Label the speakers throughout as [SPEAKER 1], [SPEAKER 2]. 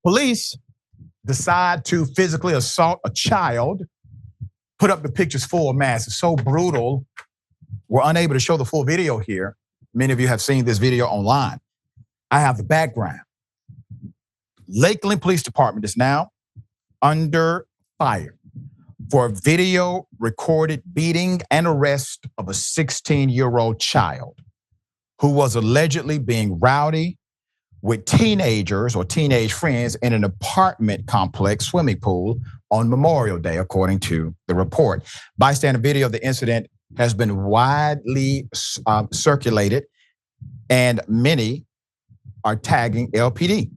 [SPEAKER 1] Police decide to physically assault a child, put up the pictures full mass. It's so brutal. We're unable to show the full video here. Many of you have seen this video online. I have the background. Lakeland Police Department is now under fire for a video recorded beating and arrest of a 16-year-old child who was allegedly being rowdy with teenagers or teenage friends in an apartment complex swimming pool on Memorial Day, according to the report. Bystander video of the incident has been widely circulated, and many are tagging LPD.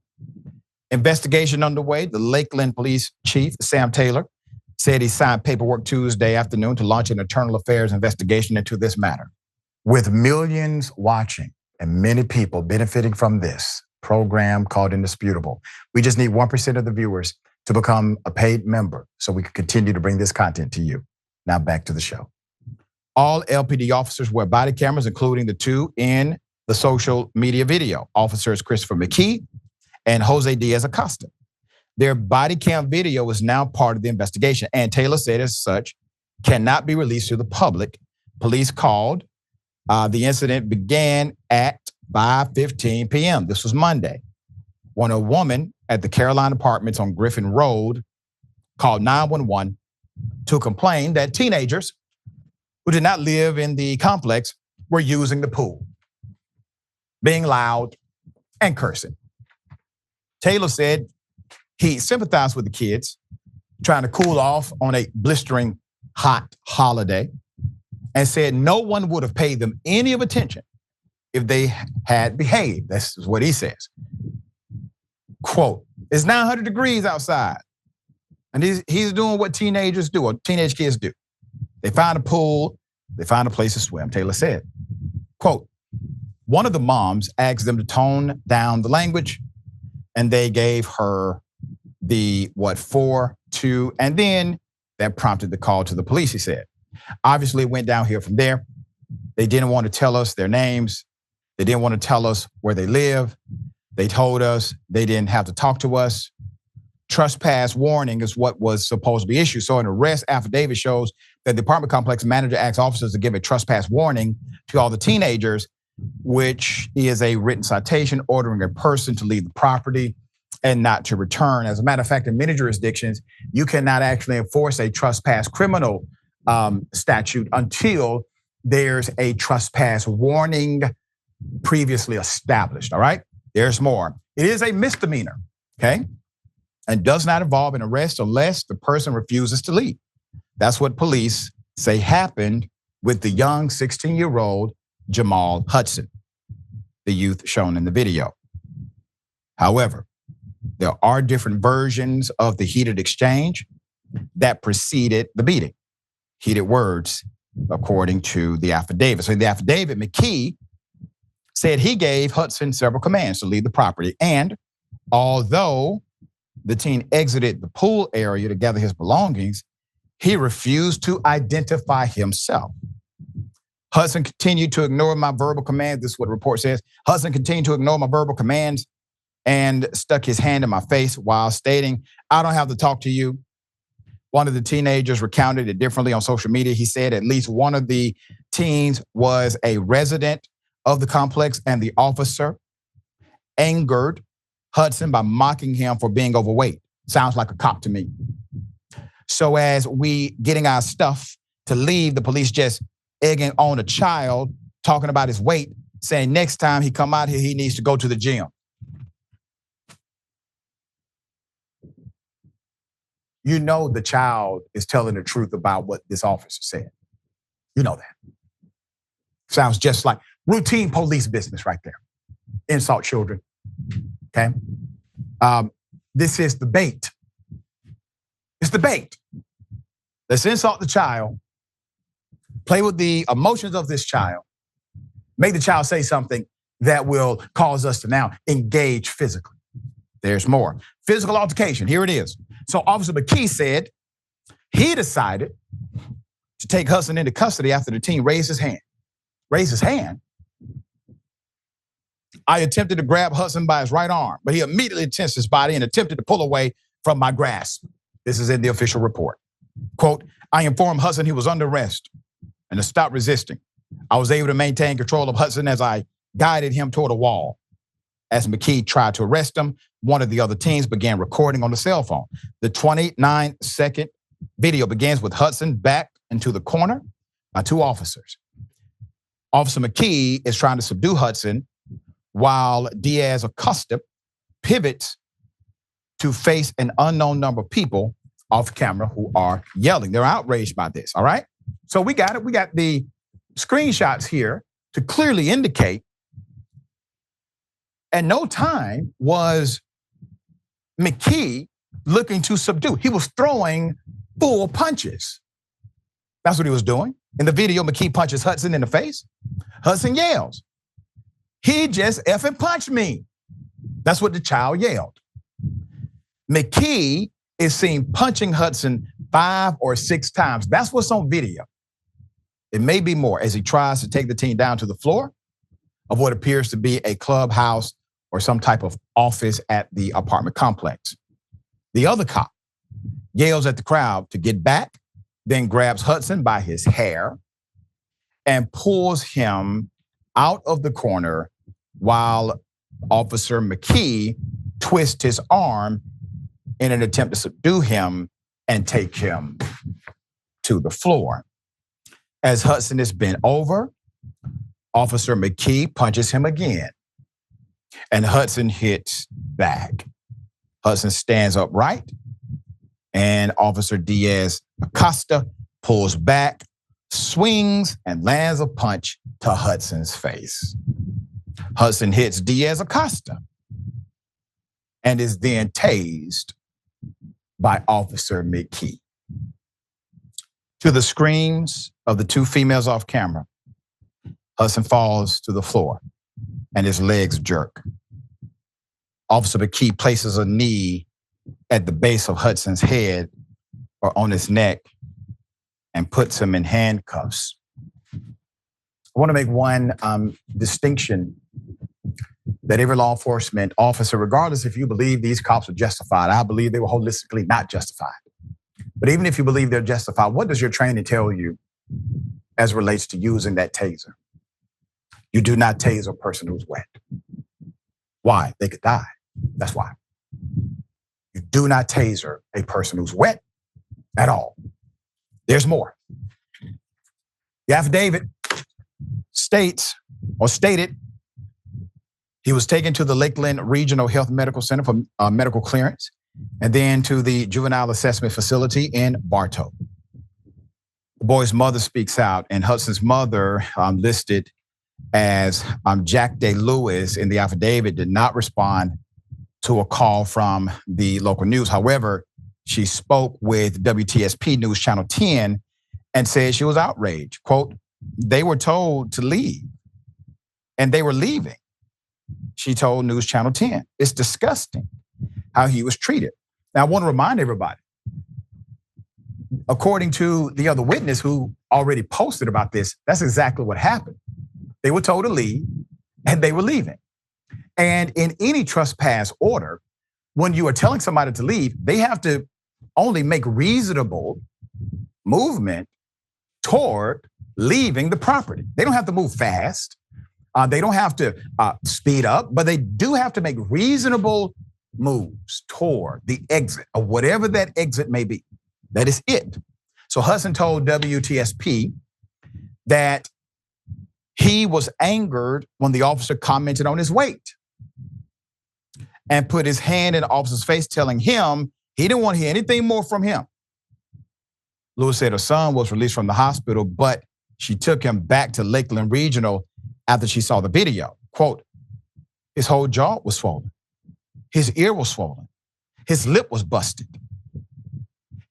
[SPEAKER 1] Investigation underway. The Lakeland Police Chief, Sam Taylor, said he signed paperwork Tuesday afternoon to launch an internal affairs investigation into this matter. With millions watching and many people benefiting from this program called Indisputable, we just need 1% of the viewers to become a paid member so we can continue to bring this content to you. Now back to the show. All LPD officers wear body cameras, including the two in the social media video. Officers Christopher McKee and Jose Diaz-Acosta. Their body cam video is now part of the investigation, and Taylor said as such, cannot be released to the public. Police called. The incident began at 5:15 p.m. This was Monday, when a woman at the Caroline Apartments on Griffin Road called 911 to complain that teenagers who did not live in the complex were using the pool, being loud and cursing. Taylor said he sympathized with the kids trying to cool off on a blistering hot holiday, and said no one would have paid them any of attention if they had behaved. That's what he says. Quote, it's 900 degrees outside. And he's doing what teenagers do, or teenage kids do. They find a pool, they find a place to swim, Taylor said. Quote, one of the moms asked them to tone down the language, and they gave her the 4, 2, and then that prompted the call to the police, he said. Obviously, it went downhill from there. They didn't want to tell us their names. They didn't want to tell us where they live. They told us they didn't have to talk to us. Trespass warning is what was supposed to be issued. So an arrest affidavit shows that the apartment complex manager asked officers to give a trespass warning to all the teenagers, which is a written citation ordering a person to leave the property and not to return. As a matter of fact, in many jurisdictions, you cannot actually enforce a trespass criminal statute until there's a trespass warning previously established, all right? There's more. It is a misdemeanor, okay? And does not involve an arrest unless the person refuses to leave. That's what police say happened with the young 16-year-old Jamal Hudson, the youth shown in the video. However, there are different versions of the heated exchange that preceded the beating. Heated words, according to the affidavit. So in the affidavit, McKee said he gave Hudson several commands to leave the property. And although the teen exited the pool area to gather his belongings, he refused to identify himself. Hudson continued to ignore my verbal commands. This is what the report says. Hudson continued to ignore my verbal commands and stuck his hand in my face while stating, I don't have to talk to you. One of the teenagers recounted it differently on social media. He said at least one of the teens was a resident of the complex, and the officer angered Hudson by mocking him for being overweight. Sounds like a cop to me. So as we getting our stuff to leave, the police just egging on a child, talking about his weight, saying next time he come out here, he needs to go to the gym. You know the child is telling the truth about what this officer said. You know that. Sounds just like routine police business right there. Insult children, okay? This is the bait. It's the bait. Let's insult the child, play with the emotions of this child, make the child say something that will cause us to now engage physically. There's more. Physical altercation, here it is. So Officer McKee said he decided to take Hudson into custody after the teen raised his hand. Raised his hand? I attempted to grab Hudson by his right arm, but he immediately tensed his body and attempted to pull away from my grasp. This is in the official report. Quote, I informed Hudson he was under arrest and to stop resisting. I was able to maintain control of Hudson as I guided him toward a wall. As McKee tried to arrest him, one of the other teens began recording on the cell phone. The 29-second video begins with Hudson backed into the corner by two officers. Officer McKee is trying to subdue Hudson while Diaz Acosta pivots to face an unknown number of people off camera who are yelling. They're outraged by this, all right? So we got it. We got the screenshots here to clearly indicate at no time was McKee looking to subdue. He was throwing full punches. That's what he was doing. In the video, McKee punches Hudson in the face. Hudson yells, he just effing punched me. That's what the child yelled. McKee is seen punching Hudson 5 or 6 times. That's what's on video. It may be more as he tries to take the teen down to the floor of what appears to be a clubhouse or some type of office at the apartment complex. The other cop yells at the crowd to get back, then grabs Hudson by his hair and pulls him out of the corner while Officer McKee twists his arm in an attempt to subdue him and take him to the floor. As Hudson is bent over, Officer McKee punches him again, and Hudson hits back. Hudson stands upright, and Officer Diaz Acosta pulls back, swings, and lands a punch to Hudson's face. Hudson hits Diaz Acosta and is then tased by Officer McKee. To the screams of the two females off camera, Hudson falls to the floor and his legs jerk. Officer McKee places a knee at the base of Hudson's head or on his neck and puts him in handcuffs. I want to make one distinction that every law enforcement officer, regardless if you believe these cops are justified, I believe they were holistically not justified. But even if you believe they're justified, what does your training tell you as it relates to using that taser? You do not tase a person who's wet. Why? They could die. That's why. You do not taser a person who's wet at all. There's more. The affidavit states or stated he was taken to the Lakeland Regional Health Medical Center for medical clearance and then to the juvenile assessment facility in Bartow. The boy's mother speaks out, and Hudson's mother, listed as Jack Day Lewis in the affidavit, did not respond to a call from the local news. However, she spoke with WTSP News Channel 10 and said she was outraged. Quote, they were told to leave and they were leaving. She told News Channel 10, it's disgusting how he was treated. Now, I want to remind everybody, according to the other witness who already posted about this, that's exactly what happened. They were told to leave and they were leaving. And in any trespass order, when you are telling somebody to leave, they have to only make reasonable movement toward leaving the property. They don't have to move fast. They don't have to speed up, but they do have to make reasonable moves toward the exit of whatever that exit may be. That is it. So Hudson told WTSP that he was angered when the officer commented on his weight and put his hand in the officer's face, telling him he didn't want to hear anything more from him. Lewis said her son was released from the hospital, but she took him back to Lakeland Regional after she saw the video. Quote, his whole jaw was swollen. His ear was swollen. His lip was busted.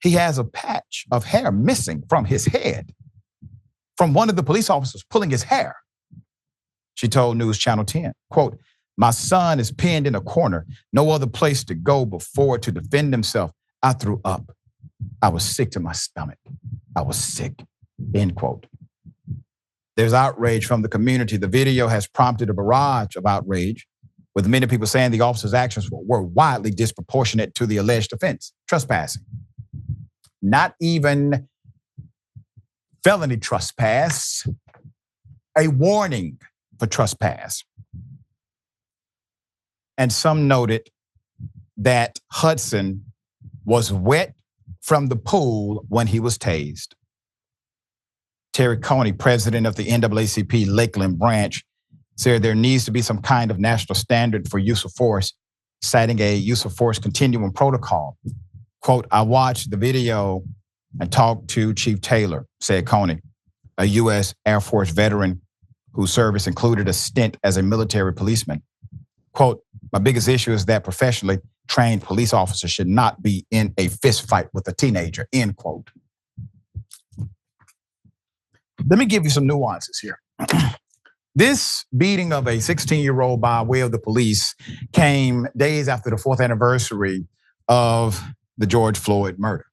[SPEAKER 1] He has a patch of hair missing from his head from one of the police officers pulling his hair. She told News Channel 10, quote, my son is pinned in a corner, no other place to go but forward to defend himself. I threw up. I was sick to my stomach. I was sick, end quote. There's outrage from the community. The video has prompted a barrage of outrage, with many people saying the officer's actions were widely disproportionate to the alleged offense, trespassing. Not even felony trespass, a warning for trespass. And some noted that Hudson was wet from the pool when he was tased. Terry Coney, president of the NAACP Lakeland branch, said there needs to be some kind of national standard for use of force, citing a use of force continuum protocol. Quote, I watched the video and talked to Chief Taylor, said Coney, a U.S. Air Force veteran whose service included a stint as a military policeman. Quote, my biggest issue is that professionally trained police officers should not be in a fist fight with a teenager, end quote. Let me give you some nuances here. This beating of a 16-year-old by way of the police came days after the 4th anniversary of the George Floyd murder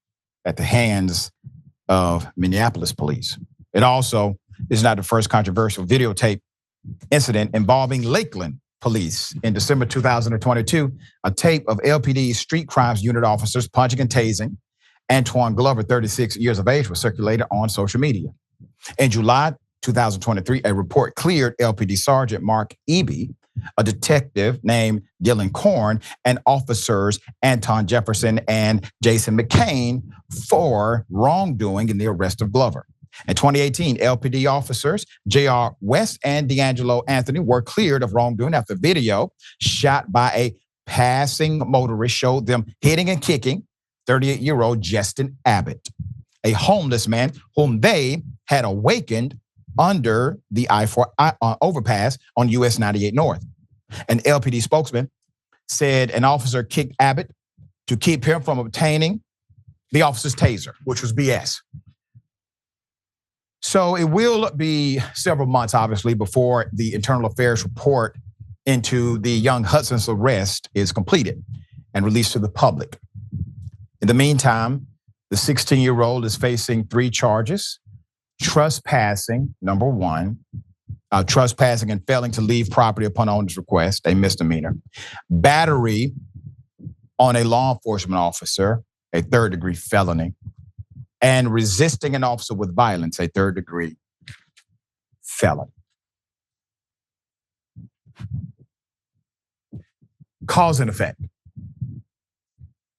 [SPEAKER 1] at the hands of Minneapolis police. It also is not the first controversial videotape incident involving Lakeland Police. In December 2022, a tape of LPD's street crimes unit officers punching and tasing Antoine Glover, 36 years of age, was circulated on social media. In July 2023, a report cleared LPD Sergeant Mark Eby, a detective named Dylan Korn, and officers Anton Jefferson and Jason McCain for wrongdoing in the arrest of Glover. In 2018, LPD officers J.R. West and D'Angelo Anthony were cleared of wrongdoing after video shot by a passing motorist showed them hitting and kicking 38-year-old Justin Abbott, a homeless man whom they had awakened under the I-4 overpass on US 98 North. An LPD spokesman said an officer kicked Abbott to keep him from obtaining the officer's taser, which was BS. So it will be several months, obviously, before the internal affairs report into the young Hudson's arrest is completed and released to the public. In the meantime, the 16-year-old is facing 3 charges: trespassing, number 1, trespassing and failing to leave property upon owner's request, a misdemeanor; battery on a law enforcement officer, a 3rd-degree felony; and resisting an officer with violence, a 3rd-degree felony. Cause and effect.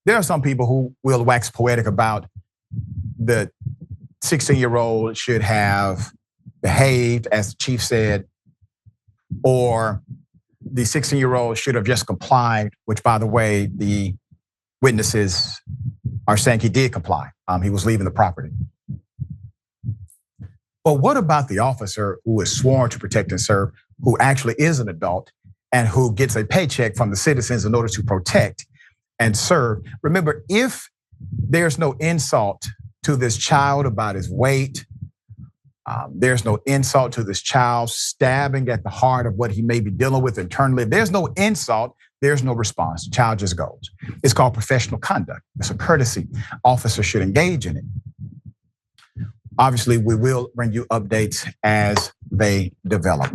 [SPEAKER 1] There are some people who will wax poetic about the 16-year-old should have behaved, as the chief said, or the 16-year-old should have just complied, which, by the way, the witnesses are saying he did comply. He was leaving the property. But what about the officer who is sworn to protect and serve, who actually is an adult and who gets a paycheck from the citizens in order to protect and serve? Remember, if there's no insult to this child about his weight, there's no insult to this child stabbing at the heart of what he may be dealing with internally. There's no insult, there's no response. The child just goes. It's called professional conduct. It's a courtesy. Officers should engage in it. Obviously, we will bring you updates as they develop.